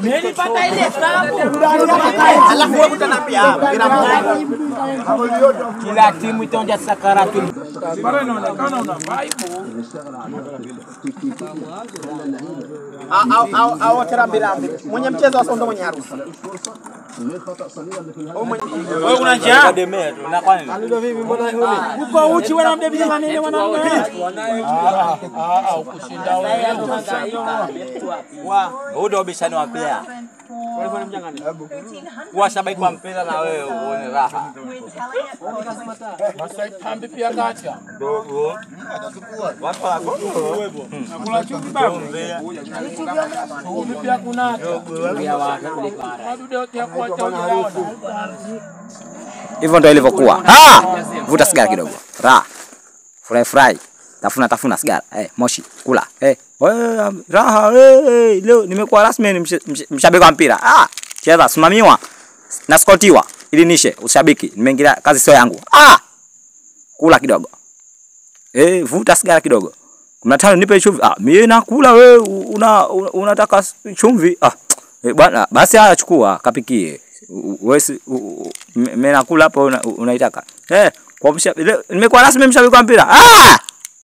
Nilipata ile sababu. Alafu wewe utanambia kila timu itaonja sakaratu. Bara inaonekana una vibe. au terambirambi. Mwenye mchezo wa sondo mwenye harusi. Wewe una njaa? Demea tu. Na kwa nini? Alido vipi mbona huli? Uko uchi wana mdebi manene mwanangu. Ukushinda wewe. Wewe ndio bishani wa player. Washabiki wa mpira na wewe uone raha. Masai tambi pia gacha. Dogo. Watu wako wewe. Nakula chumvi babu. Chumvi pia kuna. Madude yote ya kuacha unaona. Hivyo ndio ilivyokuwa. Vuta sigara kidogo. Fry. Tafuna sigara. Moshi, kula. Raha. Leo nimekuwa rasmi mshabiki wa mpira. Cheza simamiwa na skotiwa ili nishe ushabiki. Nimeingia kazi sio yangu. Kula kidogo. Vuta sigara kidogo. 15 nipe chumvi. Mimi nakula wewe unataka chumvi. Bwana basi chukua kapikie. Wewe mimi nakula hapo unaitaka. Kwa nimekuwa rasmi mshabiki wa mpira.